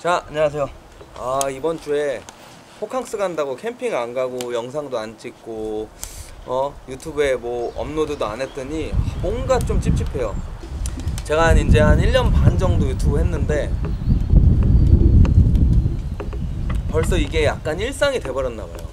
자, 안녕하세요. 이번 주에 호캉스 간다고 캠핑 안 가고 영상도 안 찍고 유튜브에 뭐 업로드도 안 했더니 뭔가 좀 찝찝해요. 제가 이제 한 1년 반 정도 유튜브 했는데 벌써 이게 약간 일상이 돼버렸나봐요.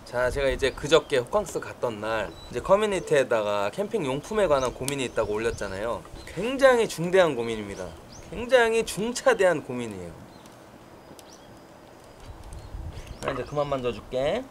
자, 제가 이제 그저께 호캉스 갔던 날 이제 커뮤니티에다가 캠핑 용품에 관한 고민이 있다고 올렸잖아요. 굉장히 중대한 고민입니다. 굉장히 중차대한 고민이에요. 이제 그만 만져줄게.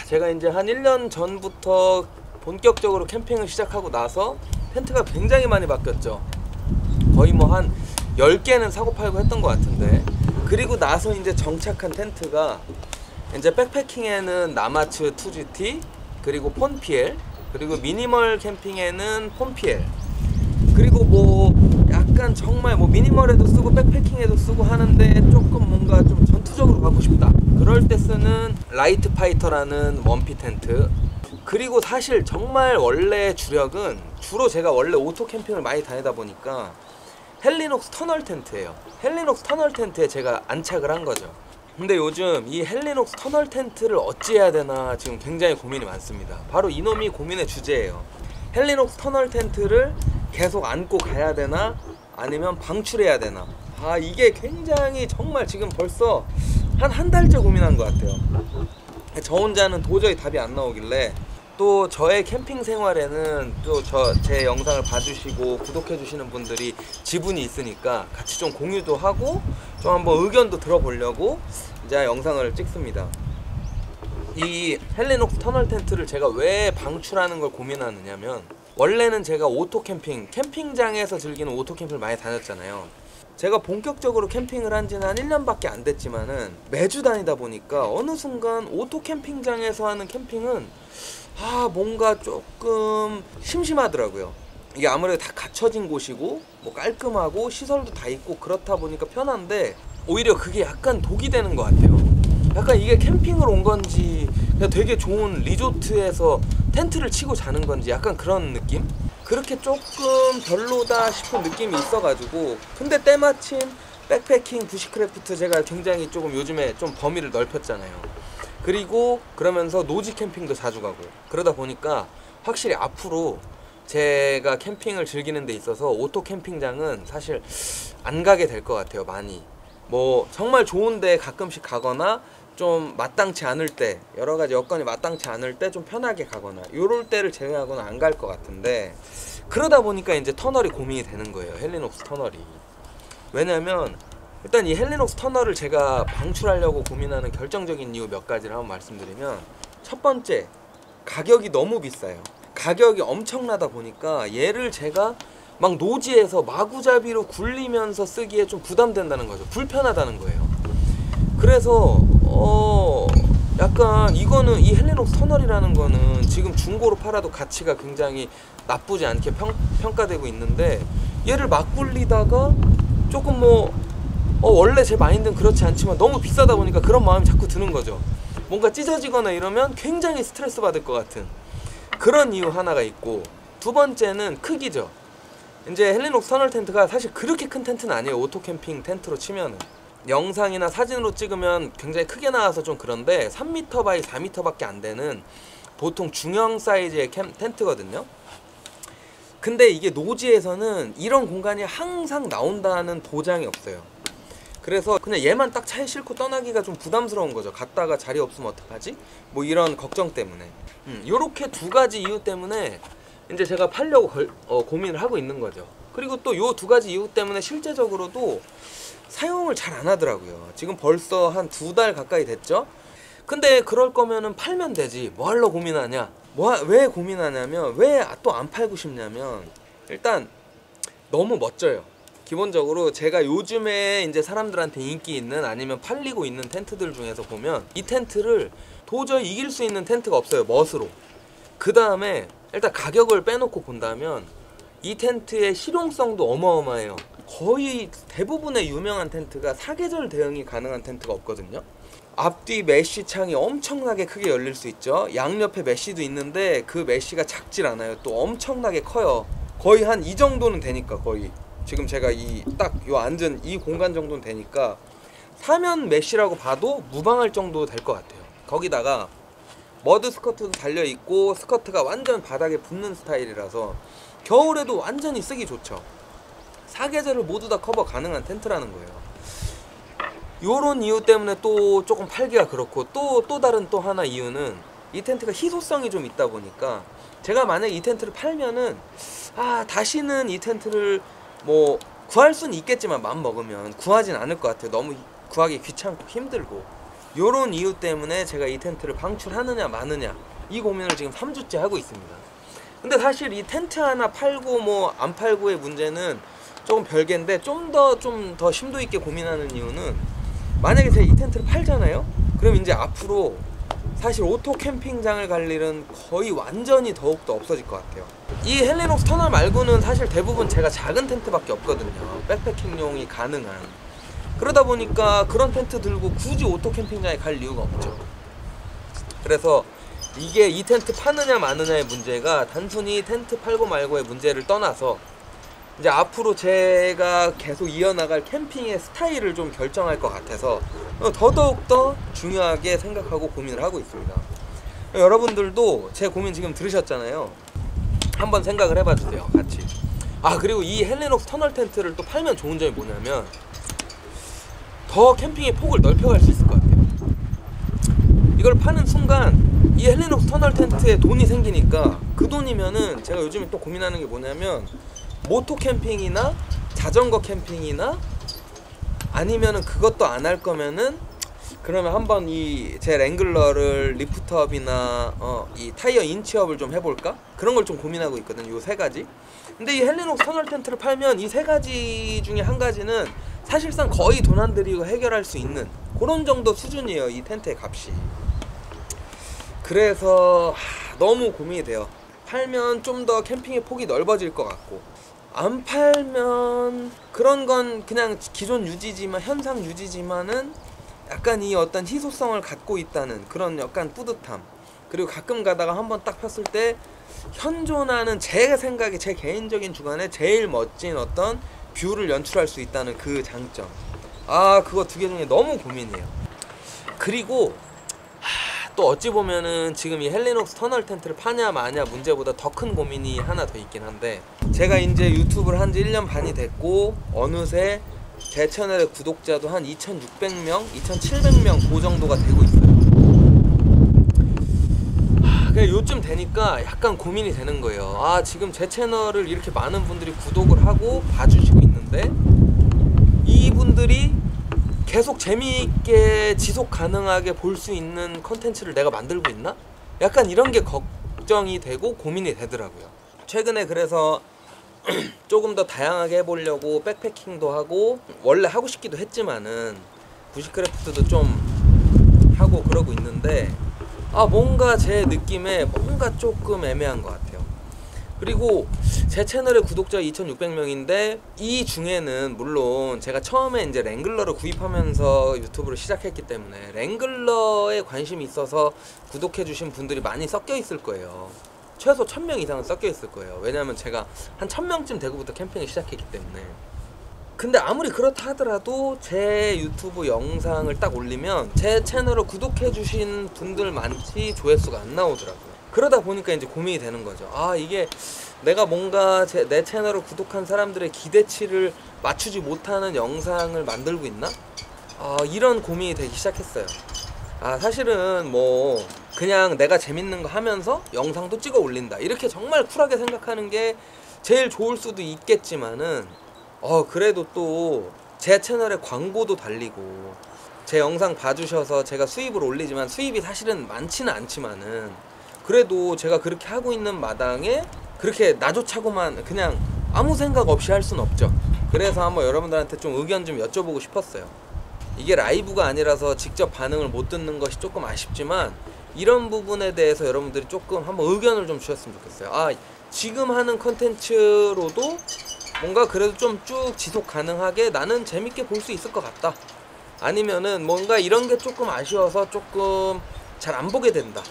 제가 이제 한 1년 전부터 본격적으로 캠핑을 시작하고 나서 텐트가 굉장히 많이 바뀌었죠. 거의 뭐 한 10개는 사고 팔고 했던 것 같은데, 그리고 나서 이제 정착한 텐트가 이제 백패킹에는 나마츠 2GT, 그리고 폰피엘, 그리고 미니멀 캠핑에는 폰피엘, 그리고 뭐 약간 정말 뭐 미니멀에도 쓰고 백패킹에도 쓰고 하는데 조금 뭔가 좀 전투적으로 가고 싶다, 그럴 때 쓰는 라이트 파이터라는 원피 텐트. 그리고 사실 정말 원래 주력은 주로 제가 원래 오토 캠핑을 많이 다니다 보니까 헬리녹스 터널 텐트예요. 헬리녹스 터널 텐트에 제가 안착을 한 거죠. 근데 요즘 이 헬리녹스 터널 텐트를 어찌해야 되나 지금 굉장히 고민이 많습니다. 바로 이놈이 고민의 주제예요. 헬리녹스 터널 텐트를 계속 안고 가야 되나 아니면 방출해야 되나. 이게 굉장히 정말 지금 벌써 한 달째 고민한 것 같아요. 저 혼자는 도저히 답이 안 나오길래, 또 저의 캠핑 생활에는 또 제 영상을 봐주시고 구독해주시는 분들이 지분이 있으니까 같이 좀 공유도 하고 좀 한번 의견도 들어보려고 이제 영상을 찍습니다. 이 헬리녹스 터널 텐트를 제가 왜 방출하는 걸 고민하느냐면, 원래는 제가 오토 캠핑, 캠핑장에서 즐기는 오토 캠핑을 많이 다녔잖아요. 제가 본격적으로 캠핑을 한 지는 한 1년밖에 안 됐지만은 매주 다니다 보니까 어느 순간 오토 캠핑장에서 하는 캠핑은 뭔가 조금 심심하더라고요. 이게 아무래도 다 갖춰진 곳이고 뭐 깔끔하고 시설도 다 있고 그렇다 보니까 편한데, 오히려 그게 약간 독이 되는 것 같아요. 약간 이게 캠핑을 온 건지 그냥 되게 좋은 리조트에서 텐트를 치고 자는 건지 약간 그런 느낌? 그렇게 조금 별로다 싶은 느낌이 있어가지고, 근데 때마침 백패킹, 부시크래프트 제가 굉장히 조금 요즘에 좀 범위를 넓혔잖아요. 그리고 그러면서 노지 캠핑도 자주 가고 그러다 보니까 확실히 앞으로 제가 캠핑을 즐기는 데 있어서 오토 캠핑장은 사실 안 가게 될 것 같아요. 많이 뭐 정말 좋은데 가끔씩 가거나 좀 마땅치 않을 때, 여러가지 여건이 마땅치 않을 때 좀 편하게 가거나 요럴 때를 제외하고는 안 갈 것 같은데, 그러다 보니까 이제 터널이 고민이 되는 거예요. 헬리녹스 터널이. 왜냐면 일단 이 헬리녹스 터널을 제가 방출하려고 고민하는 결정적인 이유 몇 가지를 한번 말씀드리면, 첫 번째, 가격이 너무 비싸요. 가격이 엄청나다 보니까 얘를 제가 막 노지에서 마구잡이로 굴리면서 쓰기에 좀 부담된다는 거죠. 불편하다는 거예요. 그래서 약간 이거는, 이 헬리녹스 터널이라는 거는 지금 중고로 팔아도 가치가 굉장히 나쁘지 않게 평가되고 있는데, 얘를 막 굴리다가 조금 원래 제 마인드는 그렇지 않지만 너무 비싸다 보니까 그런 마음이 자꾸 드는 거죠. 뭔가 찢어지거나 이러면 굉장히 스트레스 받을 것 같은 그런 이유 하나가 있고, 두 번째는 크기죠. 이제 헬리녹스 터널 텐트가 사실 그렇게 큰 텐트는 아니에요. 오토 캠핑 텐트로 치면은 영상이나 사진으로 찍으면 굉장히 크게 나와서 좀 그런데 3m 바이 4m 밖에 안 되는 보통 중형 사이즈의 텐트거든요. 근데 이게 노지에서는 이런 공간이 항상 나온다는 보장이 없어요. 그래서 그냥 얘만 딱 차에 싣고 떠나기가 좀 부담스러운 거죠. 갔다가 자리 없으면 어떡하지? 뭐 이런 걱정 때문에. 요렇게 두 가지 이유 때문에 이제 제가 팔려고 고민을 하고 있는 거죠. 그리고 또 요 두 가지 이유 때문에 실제적으로도 사용을 잘 안 하더라고요. 지금 벌써 한 2달 가까이 됐죠? 근데 그럴 거면은 팔면 되지. 뭐 하려 고민하냐? 왜 고민하냐면, 왜 또 안 팔고 싶냐면, 일단 너무 멋져요. 기본적으로 제가 요즘에 이제 사람들한테 인기 있는 아니면 팔리고 있는 텐트들 중에서 보면 이 텐트를 도저히 이길 수 있는 텐트가 없어요. 멋으로. 그 다음에 일단 가격을 빼놓고 본다면 이 텐트의 실용성도 어마어마해요. 거의 대부분의 유명한 텐트가 사계절 대응이 가능한 텐트가 없거든요. 앞뒤 메쉬 창이 엄청나게 크게 열릴 수 있죠. 양옆에 메쉬도 있는데 그 메쉬가 작질 않아요. 또 엄청나게 커요. 거의 한 이 정도는 되니까, 거의 지금 제가 이 딱 요 앉은 이 공간 정도는 되니까 사면 메쉬라고 봐도 무방할 정도 될 것 같아요. 거기다가 머드 스커트도 달려있고 스커트가 완전 바닥에 붙는 스타일이라서 겨울에도 완전히 쓰기 좋죠. 사계절을 모두 다 커버 가능한 텐트라는 거예요. 요런 이유 때문에 또 조금 팔기가 그렇고, 또 다른 또 하나 이유는 이 텐트가 희소성이 좀 있다 보니까 제가 만약에 이 텐트를 팔면은 다시는 이 텐트를 뭐 구할 수는 있겠지만 마음 먹으면 구하진 않을 것 같아요. 너무 구하기 귀찮고 힘들고. 요런 이유 때문에 제가 이 텐트를 방출하느냐 마느냐 이 고민을 지금 3주째 하고 있습니다. 근데 사실 이 텐트 하나 팔고 뭐 안 팔고의 문제는 조금 별개인데, 좀 더 심도 있게 고민하는 이유는, 만약에 제가 이 텐트를 팔잖아요? 그럼 이제 앞으로 사실 오토 캠핑장을 갈 일은 거의 완전히 더욱더 없어질 것 같아요. 이 헬리녹스 터널 말고는 사실 대부분 제가 작은 텐트밖에 없거든요. 백패킹용이 가능한. 그러다 보니까 그런 텐트 들고 굳이 오토 캠핑장에 갈 이유가 없죠. 그래서 이게 이 텐트 파느냐 마느냐의 문제가 단순히 텐트 팔고 말고의 문제를 떠나서 이제 앞으로 제가 계속 이어나갈 캠핑의 스타일을 좀 결정할 것 같아서 더더욱더 중요하게 생각하고 고민을 하고 있습니다. 여러분들도 제 고민 지금 들으셨잖아요. 한번 생각을 해봐 주세요, 같이. 그리고 이 헬리녹스 터널 텐트를 또 팔면 좋은 점이 뭐냐면 더 캠핑의 폭을 넓혀갈 수 있을 것 같아요. 이걸 파는 순간 이 헬리녹스 터널 텐트에 돈이 생기니까, 그 돈이면은 제가 요즘에 또 고민하는 게 뭐냐면 모토 캠핑이나 자전거 캠핑이나 아니면은 그것도 안 할 거면은 그러면 한번 이 제 랭글러를 리프트업이나 이 타이어 인치업을 좀 해볼까? 그런 걸 좀 고민하고 있거든요. 요 세 가지. 근데 이 헬리녹스 터널 텐트를 팔면 이 세 가지 중에 한 가지는 사실상 거의 돈 안 들이고 해결할 수 있는 그런 정도 수준이에요, 이 텐트의 값이. 그래서 너무 고민이 돼요. 팔면 좀 더 캠핑의 폭이 넓어질 것 같고, 안 팔면 그런 건 그냥 기존 유지지만, 현상 유지지만은 약간 이 어떤 희소성을 갖고 있다는 그런 약간 뿌듯함, 그리고 가끔 가다가 한번 딱 폈을 때 현존하는, 제 생각에 제 개인적인 주관에 제일 멋진 어떤 뷰를 연출할 수 있다는 그 장점. 그거 두 개 중에 너무 고민이에요. 그리고 또 어찌 보면은 지금 이 헬리녹스 터널 텐트를 파냐 마냐 문제보다 더 큰 고민이 하나 더 있긴 한데, 제가 이제 유튜브를 한 지 1년 반이 됐고 어느새 제 채널의 구독자도 한 2,600명, 2,700명 그 정도가 되고 있어요. 그냥 요즘 되니까 약간 고민이 되는 거예요. 지금 제 채널을 이렇게 많은 분들이 구독을 하고 봐주시고 있는데 이분들이 계속 재미있게 지속 가능하게 볼 수 있는 컨텐츠를 내가 만들고 있나? 약간 이런 게 걱정이 되고 고민이 되더라고요. 최근에 그래서 조금 더 다양하게 해보려고 백패킹도 하고, 원래 하고 싶기도 했지만은 부시크래프트도 좀 하고 그러고 있는데 뭔가 제 느낌에 뭔가 조금 애매한 것 같아요. 그리고 제 채널의 구독자 2,600명인데 이 중에는 물론 제가 처음에 이제 랭글러를 구입하면서 유튜브를 시작했기 때문에 랭글러에 관심이 있어서 구독해주신 분들이 많이 섞여 있을 거예요. 최소 1,000명 이상은 섞여 있을 거예요. 왜냐면 제가 한 1,000명쯤 되고부터 캠핑을 시작했기 때문에. 근데 아무리 그렇다 하더라도 제 유튜브 영상을 딱 올리면 제 채널을 구독해주신 분들 많지 조회수가 안 나오더라고요. 그러다 보니까 이제 고민이 되는 거죠. 이게 내가 뭔가 내 채널을 구독한 사람들의 기대치를 맞추지 못하는 영상을 만들고 있나? 이런 고민이 되기 시작했어요. 사실은 뭐 그냥 내가 재밌는 거 하면서 영상도 찍어 올린다, 이렇게 정말 쿨하게 생각하는 게 제일 좋을 수도 있겠지만은 그래도 또 제 채널에 광고도 달리고 제 영상 봐주셔서 제가 수입을 올리지만 수입이 사실은 많지는 않지만은 그래도 제가 그렇게 하고 있는 마당에 그렇게 나조차고만 그냥 아무 생각 없이 할 순 없죠. 그래서 한번 여러분들한테 좀 의견 좀 여쭤보고 싶었어요. 이게 라이브가 아니라서 직접 반응을 못 듣는 것이 조금 아쉽지만 이런 부분에 대해서 여러분들이 조금 한번 의견을 좀 주셨으면 좋겠어요. 아, 지금 하는 컨텐츠로도 뭔가 그래도 좀 쭉 지속 가능하게 나는 재밌게 볼 수 있을 것 같다, 아니면은 뭔가 이런 게 조금 아쉬워서 조금 잘 안 보게 된다,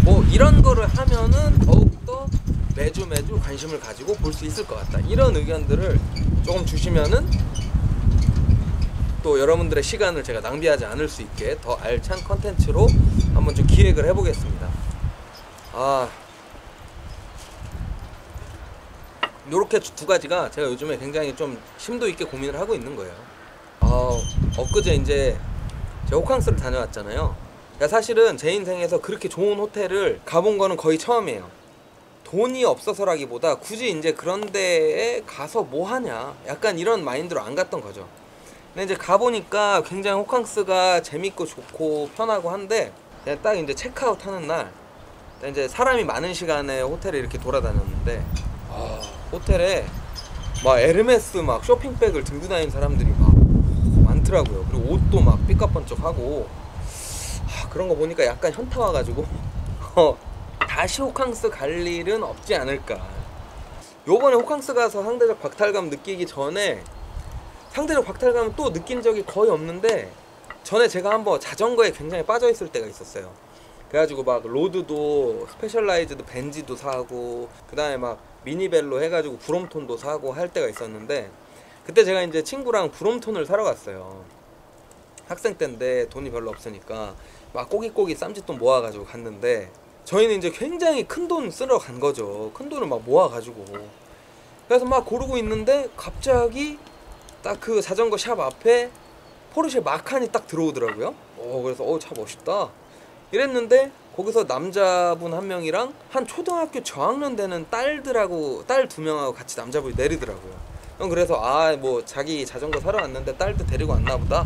뭐 이런 거를 하면은 더욱더 매주 관심을 가지고 볼 수 있을 것 같다, 이런 의견들을 조금 주시면은 또 여러분들의 시간을 제가 낭비하지 않을 수 있게 더 알찬 컨텐츠로 한번 좀 기획을 해보겠습니다. 요렇게 두 가지가 제가 요즘에 굉장히 좀 심도 있게 고민을 하고 있는 거예요. 엊그제 이제 제가 호캉스를 다녀왔잖아요. 사실은 제 인생에서 그렇게 좋은 호텔을 가본 거는 거의 처음이에요. 돈이 없어서라기보다 굳이 이제 그런 데에 가서 뭐 하냐, 약간 이런 마인드로 안 갔던 거죠. 근데 이제 가보니까 굉장히 호캉스가 재밌고 좋고 편하고 한데, 제가 딱 이제 체크아웃 하는 날 이제 사람이 많은 시간에 호텔에 이렇게 돌아다녔는데, 호텔에 막 에르메스 막 쇼핑백을 들고 다니는 사람들이 막 많더라고요. 그리고 옷도 막 삐까뻔쩍하고, 그런 거 보니까 약간 현타 와가지고 다시 호캉스 갈 일은 없지 않을까. 요번에 호캉스 가서 상대적 박탈감 느끼기 전에, 상대적 박탈감은 또 느낀 적이 거의 없는데, 전에 제가 한번 자전거에 굉장히 빠져있을 때가 있었어요. 그래가지고 막 로드도 스페셜라이즈드 벤지도 사고, 그 다음에 막 미니벨로 해가지고 브롬톤도 사고 할 때가 있었는데, 그때 제가 이제 친구랑 브롬톤을 사러 갔어요. 학생 때인데 돈이 별로 없으니까 막 꼬깃꼬깃 쌈짓돈 모아가지고 갔는데, 저희는 이제 굉장히 큰 돈 쓰러 간 거죠. 큰 돈을 막 모아가지고. 그래서 막 고르고 있는데 갑자기 딱 그 자전거 샵 앞에 포르쉐 마칸이 딱 들어오더라고요. 그래서 차 멋있다 이랬는데, 거기서 남자분 한 명이랑 한 초등학교 저학년 되는 딸 2명하고 같이 남자분이 내리더라고요. 그래서 뭐 자기 자전거 사러 왔는데 딸도 데리고 왔나 보다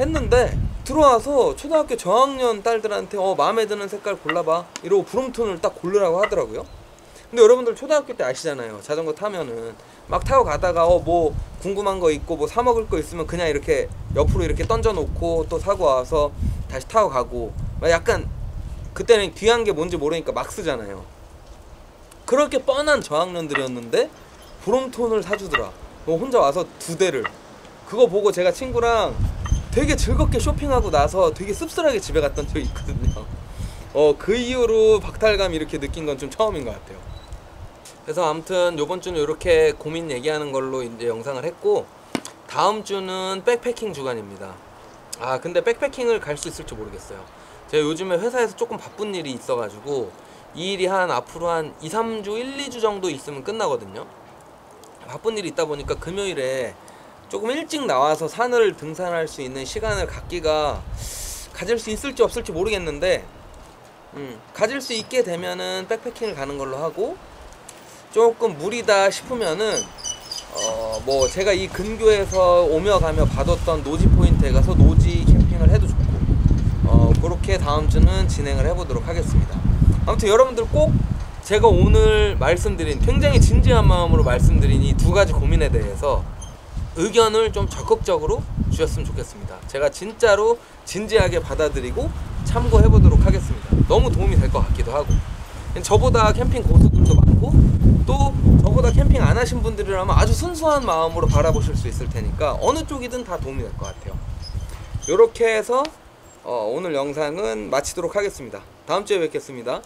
했는데, 들어와서 초등학교 저학년 딸들한테 마음에 드는 색깔 골라봐 이러고 브롬톤을 딱 고르라고 하더라고요. 근데 여러분들 초등학교 때 아시잖아요. 자전거 타면은 막 타고 가다가 뭐 궁금한 거 있고 뭐 사 먹을 거 있으면 그냥 이렇게 옆으로 이렇게 던져 놓고 또 사고 와서 다시 타고 가고, 막 약간 그때는 귀한 게 뭔지 모르니까 막 쓰잖아요. 그렇게 뻔한 저학년들이었는데 브롬톤을 사주더라. 혼자 와서 2대를. 그거 보고 제가 친구랑 되게 즐겁게 쇼핑하고 나서 되게 씁쓸하게 집에 갔던 적이 있거든요. 그 이후로 박탈감 이렇게 느낀 건 좀 처음인 것 같아요. 그래서 아무튼 요번 주는 이렇게 고민 얘기하는 걸로 이제 영상을 했고, 다음 주는 백패킹 주간입니다. 근데 백패킹을 갈 수 있을지 모르겠어요. 제가 요즘에 회사에서 조금 바쁜 일이 있어가지고 이 일이 앞으로 한 2-3주, 1-2주 정도 있으면 끝나거든요. 바쁜 일이 있다 보니까 금요일에 조금 일찍 나와서 산을 등산할 수 있는 시간을 가질 수 있을지 없을지 모르겠는데, 가질 수 있게 되면은 백패킹을 가는 걸로 하고, 조금 무리다 싶으면은 뭐 제가 이 근교에서 오며 가며 봐뒀던 노지 포인트에 가서 노지 캠핑을 해도 좋고, 그렇게 다음 주는 진행을 해보도록 하겠습니다. 아무튼 여러분들 꼭 제가 오늘 말씀드린, 굉장히 진지한 마음으로 말씀드린 이 2가지 고민에 대해서 의견을 좀 적극적으로 주셨으면 좋겠습니다. 제가 진짜로 진지하게 받아들이고 참고해 보도록 하겠습니다. 너무 도움이 될 것 같기도 하고, 저보다 캠핑 고수들도 많고 또 저보다 캠핑 안 하신 분들이라면 아주 순수한 마음으로 바라보실 수 있을 테니까 어느 쪽이든 다 도움이 될 것 같아요. 이렇게 해서 오늘 영상은 마치도록 하겠습니다. 다음 주에 뵙겠습니다.